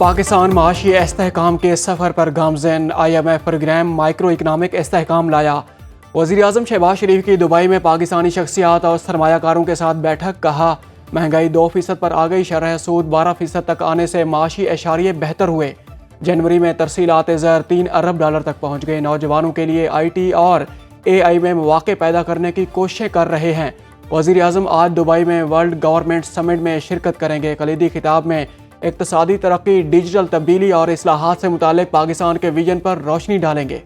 پاکستان معاشی استحکام کے سفر پر گامزن IMF پروگرام مائکرو اکنامک استحکام لایا۔ وزیر اعظم شہباز شریف کی دبئی میں پاکستانی شخصیات اور سرمایہ کاروں کے ساتھ بیٹھک۔ کہا مہنگائی 2% پر آ گئی، شرح سود 12% تک آنے سے معاشی اشاریے بہتر ہوئے۔ جنوری میں ترسیلات زر $3 ارب تک پہنچ گئے۔ نوجوانوں کے لیے IT اور AI میں مواقع پیدا کرنے کی کوششیں کر رہے ہیں۔ وزیر اعظم آج دبئی میں ورلڈ گورنمنٹ سمٹ میں شرکت کریں گے۔ کلیدی خطاب میں اقتصادی ترقی، ڈیجیٹل تبدیلی اور اصلاحات سے متعلق پاکستان کے ویژن پر روشنی ڈالیں گے۔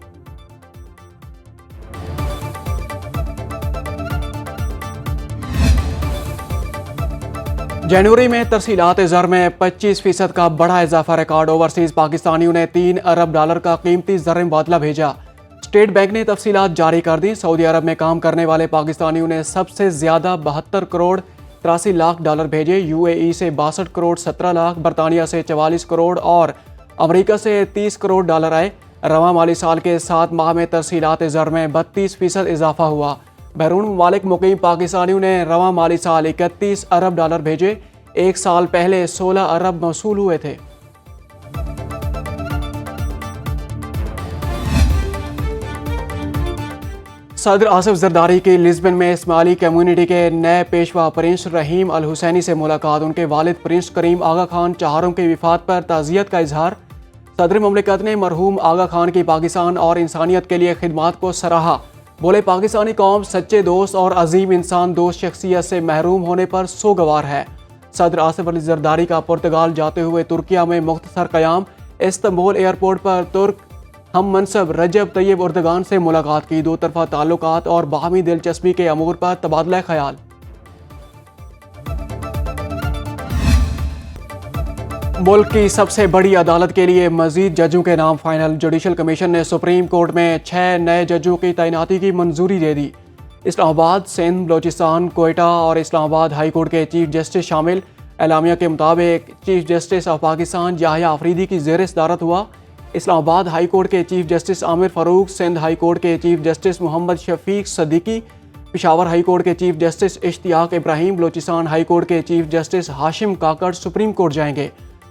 جنوری میں ترسیلات زر میں 25% کا بڑا اضافہ ریکارڈ۔ اوورسیز پاکستانیوں نے $3 ارب کا قیمتی زر مبادلہ بھیجا۔ اسٹیٹ بینک نے تفصیلات جاری کر دیں۔ سعودی عرب میں کام کرنے والے پاکستانیوں نے سب سے زیادہ $72 کروڑ 83 لاکھ بھیجے۔ UAE سے $62 کروڑ 17 لاکھ، برطانیہ سے $44 کروڑ اور امریکہ سے $30 کروڑ آئے۔ رواں مالی سال کے 7 ماہ میں ترسیلات زر میں 32% اضافہ ہوا۔ بیرون ممالک مقیم پاکستانیوں نے رواں مالی سال $31 ارب بھیجے۔ ایک سال پہلے 16 ارب موصول ہوئے تھے۔ صدر آصف زرداری کی لزبن میں اسماعیلی کمیونٹی کے نئے پیشوا پرنس رحیم الحسینی سے ملاقات۔ ان کے والد پرنس کریم آغا خان چہارم کی وفات پر تعزیت کا اظہار۔ صدر مملکت نے مرحوم آغا خان کی پاکستان اور انسانیت کے لیے خدمات کو سراہا۔ بولے پاکستانی قوم سچے دوست اور عظیم انسان دوست شخصیت سے محروم ہونے پر سوگوار ہے۔ صدر آصف علی زرداری کا پرتگال جاتے ہوئے ترکیہ میں مختصر قیام۔ استنبول ایئرپورٹ پر ترک ہم منصب رجب طیب اردگان سے ملاقات کی۔ دو طرفہ تعلقات اور باہمی دلچسپی کے امور پر تبادلہ خیال۔ ملک کی سب سے بڑی عدالت کے لیے مزید ججوں کے نام فائنل۔ جوڈیشل کمیشن نے سپریم کورٹ میں 6 نئے ججوں کی تعیناتی کی منظوری دے دی۔ اسلام آباد، سندھ، بلوچستان، کوئٹہ اور اسلام آباد ہائی کورٹ کے چیف جسٹس شامل۔ اعلامیہ کے مطابق چیف جسٹس آف پاکستان یحییٰ آفریدی کی زیر صدارت ہوا۔ اسلام آباد ہائی کورٹ کے چیف جسٹس عامر فاروق، سندھ ہائی کورٹ کے چیف جسٹس محمد شفیق صدیقی، پشاور ہائی کورٹ کے چیف جسٹس اشتیاق ابراہیم، بلوچستان ہائی کورٹ کے چیف جسٹس ہاشم کاکڑ سپریم کورٹ جائیں گے۔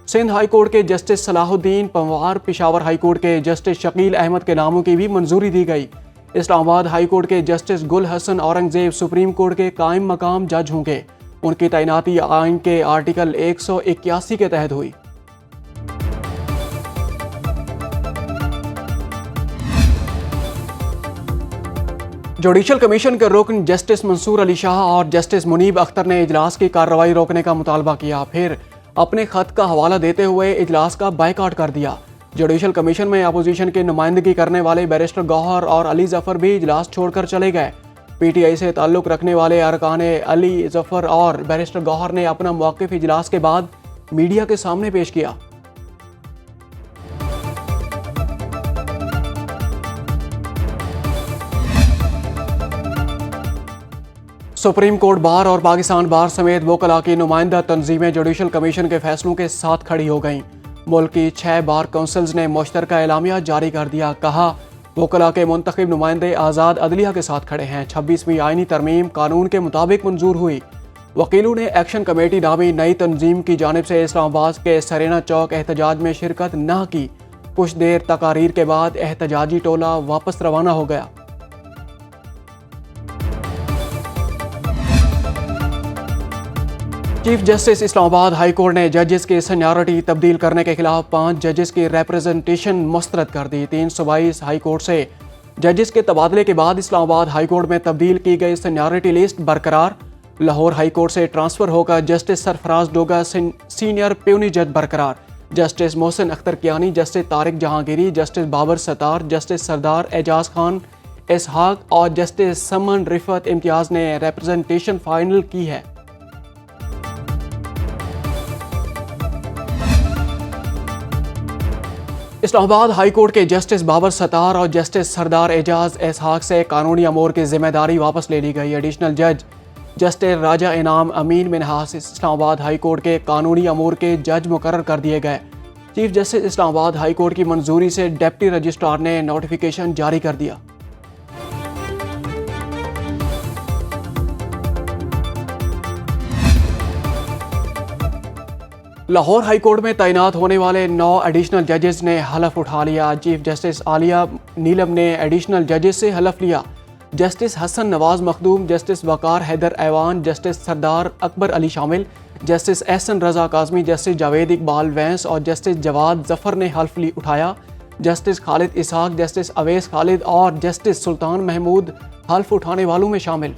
سندھ ہائی کورٹ کے جسٹس صلاح الدین پنوار، پشاور ہائی کورٹ کے جسٹس شکیل احمد کے ناموں کی بھی منظوری دی گئی۔ اسلام آباد ہائی کورٹ کے جسٹس گل حسن اورنگزیب سپریم کورٹ کے قائم مقام جج ہوں گے۔ ان کی تعیناتی آئین کے آرٹیکل 181 کے تحت ہوئی۔ جوڈیشل کمیشن کے رکن جسٹس منصور علی شاہ اور جسٹس منیب اختر نے اجلاس کی کارروائی روکنے کا مطالبہ کیا، پھر اپنے خط کا حوالہ دیتے ہوئے اجلاس کا بائیکاٹ کر دیا۔ جوڈیشل کمیشن میں اپوزیشن کی نمائندگی کرنے والے بیرسٹر گوہر اور علی ظفر بھی اجلاس چھوڑ کر چلے گئے۔ PTI سے تعلق رکھنے والے ارکان علی ظفر اور بیرسٹر گوہر نے اپنا موقف اجلاس کے بعد میڈیا کے سامنے پیش کیا۔ سپریم کورٹ بار اور پاکستان بار سمیت وکلاء کی نمائندہ تنظیمیں جوڈیشل کمیشن کے فیصلوں کے ساتھ کھڑی ہو گئیں۔ ملک کی 6 بار کونسلز نے مشترکہ اعلامیہ جاری کر دیا۔ کہا وکلاء کے منتخب نمائندے آزاد عدلیہ کے ساتھ کھڑے ہیں۔ 26ویں آئینی ترمیم قانون کے مطابق منظور ہوئی۔ وکیلوں نے ایکشن کمیٹی نامی نئی تنظیم کی جانب سے اسلام آباد کے سرینا چوک احتجاج میں شرکت نہ کی۔ کچھ دیر تقاریر کے بعد احتجاجی ٹولہ واپس روانہ ہو گیا۔ چیف جسٹس اسلام آباد ہائی کورٹ نے ججز کی سینیارٹی تبدیل کرنے کے خلاف 5 ججز کی ریپریزنٹیشن مسترد کر دی۔ 3 صوبائی ہائی کورٹ سے ججز کے تبادلے کے بعد اسلام آباد ہائی کورٹ میں تبدیل کی گئی سینیارٹی لسٹ برقرار۔ لاہور ہائی کورٹ سے ٹرانسفر ہو کر جسٹس سرفراز ڈوگا سینئر پیونی جج برقرار۔ Justice Mohsin Akhtar Kayani, justice Tariq Jahangiri, justice Babar ستار، جسٹس سردار اعجاز خان اسحاق اور جسٹس سمن رفعت امتیاز نے ریپریزنٹیشن فائنل کی ہے۔ اسلام آباد ہائی کورٹ کے جسٹس بابر ستار اور جسٹس سردار اعجاز اسحاق سے قانونی امور کی ذمہ داری واپس لے لی گئی۔ ایڈیشنل جج جسٹس راجہ انعام امین منہاس اسلام آباد ہائی کورٹ کے قانونی امور کے جج مقرر کر دیے گئے۔ چیف جسٹس اسلام آباد ہائی کورٹ کی منظوری سے ڈپٹی رجسٹرار نے نوٹیفیکیشن جاری کر دیا۔ لاہور ہائی کورٹ میں تعینات ہونے والے 9 ایڈیشنل ججز نے حلف اٹھا لیا۔ چیف جسٹس عالیہ نیلم نے ایڈیشنل ججز سے حلف لیا۔ جسٹس حسن نواز مخدوم، جسٹس وقار حیدر ایوان، جسٹس سردار اکبر علی شامل، جسٹس احسن رضا کاظمی، جسٹس جاوید اقبال وینس اور جسٹس جواد ظفر نے حلف اٹھایا۔ جسٹس خالد اسحاق، جسٹس اویس خالد اور جسٹس سلطان محمود حلف اٹھانے والوں میں شامل۔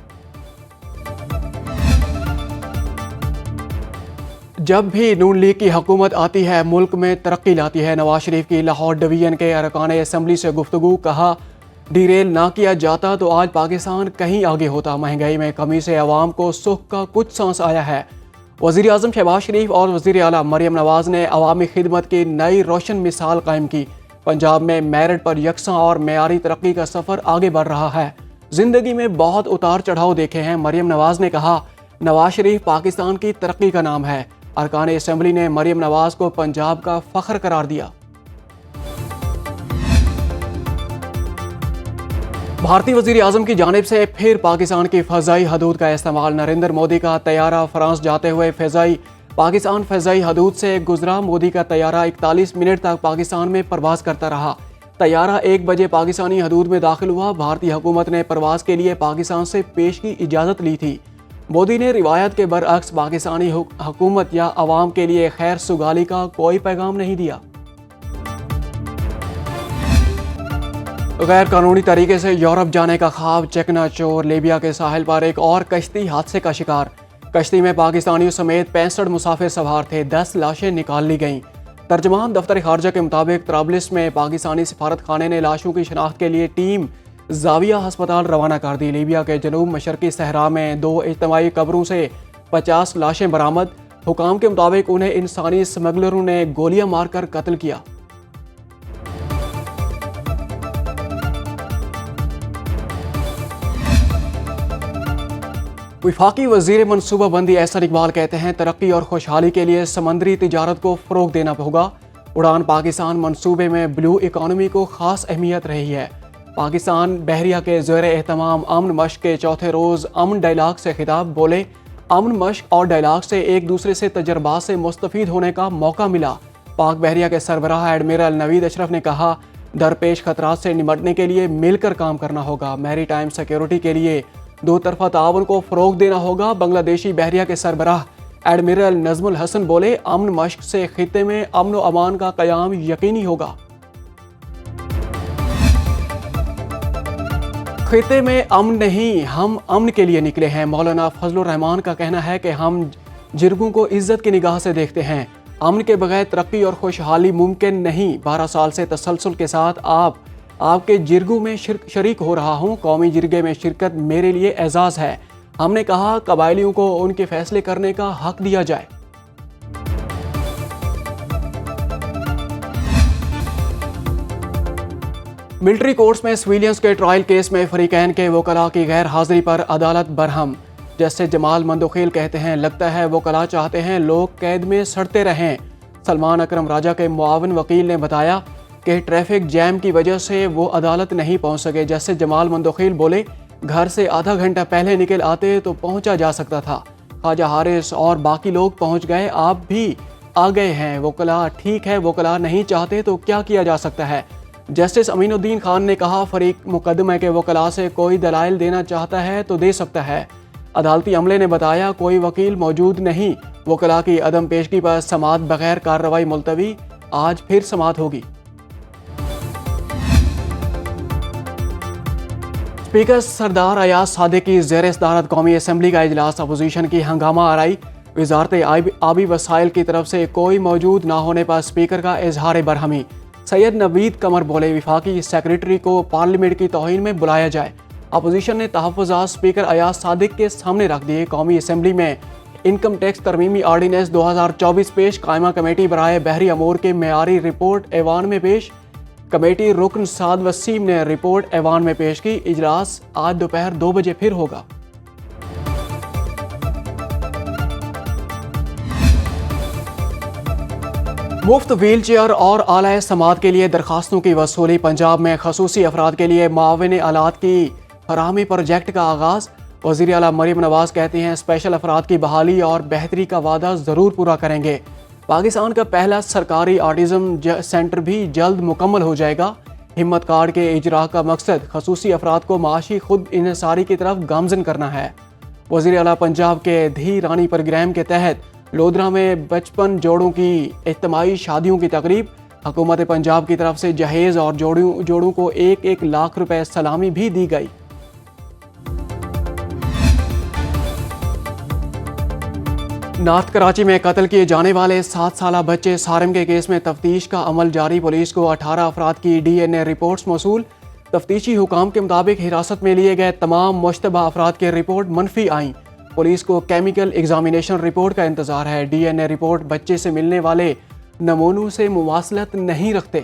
جب بھی نون لیگ کی حکومت آتی ہے ملک میں ترقی لاتی ہے۔ نواز شریف کی لاہور ڈویژن کے ارکان اسمبلی سے گفتگو، کہا ڈی ریل نہ کیا جاتا تو آج پاکستان کہیں آگے ہوتا۔ مہنگائی میں کمی سے عوام کو سکھ کا کچھ سانس آیا ہے۔ وزیر اعظم شہباز شریف اور وزیر اعلیٰ مریم نواز نے عوامی خدمت کی نئی روشن مثال قائم کی۔ پنجاب میں میرٹ پر یکساں اور معیاری ترقی کا سفر آگے بڑھ رہا ہے۔ زندگی میں بہت اتار چڑھاؤ دیکھے ہیں، مریم نواز نے کہا۔ نواز شریف پاکستان کی ترقی کا نام ہے۔ ارکان اسمبلی نے مریم نواز کو پنجاب کا فخر قرار دیا۔ بھارتی وزیر اعظم کی جانب سے پھر پاکستان کی فضائی حدود کا استعمال۔ نریندر مودی کا طیارہ فرانس جاتے ہوئے پاکستان فضائی حدود سے گزرا۔ مودی کا طیارہ 41 منٹ تک پاکستان میں پرواز کرتا رہا۔ طیارہ 1 بجے پاکستانی حدود میں داخل ہوا۔ بھارتی حکومت نے پرواز کے لیے پاکستان سے پیش کی اجازت لی تھی۔ مودی نے روایت کے برعکس پاکستانی حکومت یا عوام کے لیے خیر سگالی کا کوئی پیغام نہیں دیا۔ غیر قانونی طریقے سے یورپ جانے کا خواب چکنا چور۔ لیبیا کے ساحل پر ایک اور کشتی حادثے کا شکار۔ کشتی میں پاکستانیوں سمیت 65 مسافر سوار تھے، 10 لاشیں نکال لی گئیں۔ ترجمان دفتر خارجہ کے مطابق طرابلس میں پاکستانی سفارت خانے نے لاشوں کی شناخت کے لیے ٹیم زاویہ ہسپتال روانہ کر دی۔ لیبیا کے جنوب مشرقی صحرا میں 2 اجتماعی قبروں سے 50 لاشیں برآمد۔ حکام کے مطابق انہیں انسانی اسمگلروں نے گولیاں مار کر قتل کیا۔ وفاقی وزیر منصوبہ بندی احسن اقبال کہتے ہیں ترقی اور خوشحالی کے لیے سمندری تجارت کو فروغ دینا ہوگا۔ اڑان پاکستان منصوبے میں بلو اکانومی کو خاص اہمیت رہی ہے۔ پاکستان بحریہ کے زیر اہتمام امن مشق کے چوتھے روز امن ڈائیلاگ سے خطاب، بولے امن مشق اور ڈائیلاگ سے ایک دوسرے سے تجربات سے مستفید ہونے کا موقع ملا۔ پاک بحریہ کے سربراہ ایڈمرل نوید اشرف نے کہا درپیش خطرات سے نمٹنے کے لیے مل کر کام کرنا ہوگا۔ میری ٹائم سیکیورٹی کے لیے 2 طرفہ تعاون کو فروغ دینا ہوگا۔ بنگلہ دیشی بحریہ کے سربراہ ایڈمرل نظم الحسن بولے امن مشق سے خطے میں امن و امان کا قیام یقینی ہوگا۔ خطے میں امن نہیں، ہم امن کے لیے نکلے ہیں۔ مولانا فضل الرحمان کا کہنا ہے کہ ہم جرگوں کو عزت کی نگاہ سے دیکھتے ہیں۔ امن کے بغیر ترقی اور خوشحالی ممکن نہیں۔ 12 سال سے تسلسل کے ساتھ آپ کے جرگوں میں شریک ہو رہا ہوں۔ قومی جرگے میں شرکت میرے لیے اعزاز ہے۔ ہم نے کہا قبائلیوں کو ان کے فیصلے کرنے کا حق دیا جائے۔ ملٹری کورٹس میں سویلینز کے ٹرائل کیس میں فریقین کے وکلاء کی غیر حاضری پر عدالت برہم۔ جسٹس جمال مندوخیل کہتے ہیں لگتا ہے وکلاء چاہتے ہیں لوگ قید میں سڑتے رہیں۔ سلمان اکرم راجہ کے معاون وکیل نے بتایا کہ ٹریفک جیم کی وجہ سے وہ عدالت نہیں پہنچ سکے۔ جسٹس جمال مندوخیل بولے گھر سے آدھا گھنٹہ پہلے نکل آتے تو پہنچا جا سکتا تھا۔ خواجہ حارث اور باقی لوگ پہنچ گئے، آپ بھی آ گئے ہیں۔ وکلاء ٹھیک ہے، وکلاء نہیں چاہتے تو کیا کیا جا سکتا ہے؟ جسٹس امین الدین خان نے کہا فریق مقدمہ کے وکلاء سے کوئی دلائل دینا چاہتا ہے تو دے سکتا ہے۔ عدالتی عملے نے بتایا کوئی وکیل موجود نہیں۔ وکلاء کی عدم پیشگی پر سماعت بغیر کارروائی ملتوی، آج پھر سماعت ہوگی۔ اسپیکر سردار ایاز صادق کی زیر صدارت قومی اسمبلی کا اجلاس، اپوزیشن کی ہنگامہ آرائی۔ وزارت آبی وسائل کی طرف سے کوئی موجود نہ ہونے پر اسپیکر کا اظہار برہمی۔ سید نوید قمر بولے وفاقی سیکریٹری کو پارلیمنٹ کی توہین میں بلایا جائے۔ اپوزیشن نے تحفظات اسپیکر ایاز صادق کے سامنے رکھ دیے۔ قومی اسمبلی میں انکم ٹیکس ترمیمی آرڈیننس 2024 پیش، قائمہ کمیٹی برائے بحری امور کے معیاری رپورٹ ایوان میں پیش۔ کمیٹی رکن سعد وسیم نے رپورٹ ایوان میں پیش کی۔ اجلاس آج دوپہر 2 بجے پھر ہوگا۔ مفت ویل چیئر اور اعلی سماعت کے لیے درخواستوں کی وصولی، پنجاب میں خصوصی افراد کے لیے معاون آلات کی فراہمی پروجیکٹ کا آغاز۔ وزیر اعلیٰ مریم نواز کہتی ہیں اسپیشل افراد کی بحالی اور بہتری کا وعدہ ضرور پورا کریں گے۔ پاکستان کا پہلا سرکاری آٹزم سینٹر بھی جلد مکمل ہو جائے گا۔ ہمت کارڈ کے اجراء کا مقصد خصوصی افراد کو معاشی خود انحصاری کی طرف گامزن کرنا ہے۔ وزیر اعلیٰ پنجاب کے دھی رانی پروگرام کے تحت لودھرا میں 55 جوڑوں کی اجتماعی شادیوں کی تقریب۔ حکومت پنجاب کی طرف سے جہیز اور جوڑوں کو 1 لاکھ روپے سلامی بھی دی گئی۔ نارتھ کراچی میں قتل کیے جانے والے 7 سالہ بچے سارم کے کیس میں تفتیش کا عمل جاری۔ پولیس کو 18 افراد کی DNA رپورٹس موصول۔ تفتیشی حکام کے مطابق حراست میں لیے گئے تمام مشتبہ افراد کی رپورٹ منفی آئیں۔ پولیس کو کیمیکل ایگزامینیشن رپورٹ کا انتظار ہے۔ DNA رپورٹ بچے سے ملنے والے نمونوں سے مماثلت نہیں رکھتے۔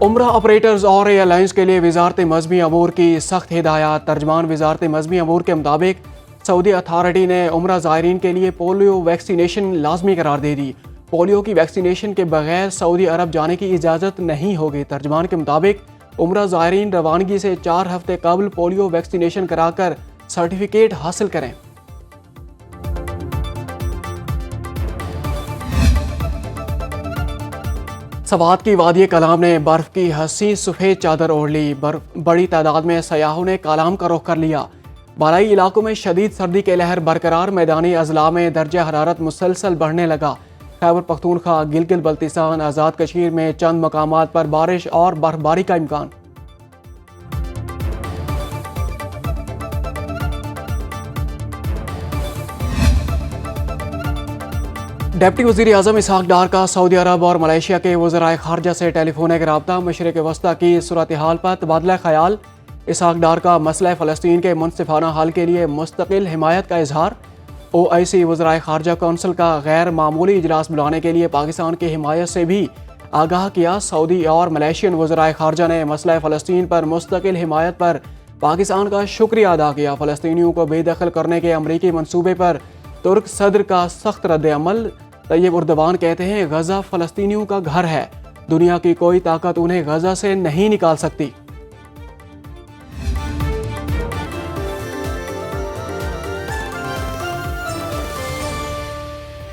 عمرہ آپریٹرز اور ایئر لائنز کے لیے وزارت مذہبی امور کی سخت ہدایات۔ ترجمان وزارت مذہبی امور کے مطابق سعودی اتھارٹی نے عمرہ زائرین کے لیے پولیو ویکسینیشن لازمی قرار دے دی۔ پولیو کی ویکسینیشن کے بغیر سعودی عرب جانے کی اجازت نہیں ہوگی۔ ترجمان کے مطابق عمرہ زائرین روانگی سے 4 ہفتے قبل پولیو ویکسینیشن کرا کر سرٹیفکیٹ حاصل کریں۔ سوات کی وادی کلام نے برف کی حسین سفید چادر اوڑھ لی۔ بڑی تعداد میں سیاحوں نے کلام کا رخ کر لیا۔ بالائی علاقوں میں شدید سردی کے لہر برقرار۔ میدانی اضلاع میں درجہ حرارت مسلسل بڑھنے لگا۔ خیبر پختونخوا، گلگت بلتستان، آزاد کشمیر میں چند مقامات پر بارش اور برفباری کا امکان۔ ڈپٹی وزیر اعظم اسحاق ڈار کا سعودی عرب اور ملائیشیا کے وزرائے خارجہ سے ٹیلی فونک رابطہ۔ مشرق وسطیٰ کی صورتحال پر تبادلہ خیال۔ اسحاق ڈار کا مسئلہ فلسطین کے منصفانہ حل کے لیے مستقل حمایت کا اظہار۔ OIC وزرائے خارجہ کونسل کا غیر معمولی اجلاس بلانے کے لیے پاکستان کی حمایت سے بھی آگاہ کیا۔ سعودی اور ملائیشین وزرائے خارجہ نے مسئلہ فلسطین پر مستقل حمایت پر پاکستان کا شکریہ ادا کیا۔ فلسطینیوں کو بے دخل کرنے کے امریکی منصوبے پر ترک صدر کا سخت رد عمل۔ طیب اردوان کہتے ہیں غزہ فلسطینیوں کا گھر ہے، دنیا کی کوئی طاقت انہیں غزہ سے نہیں نکال سکتی۔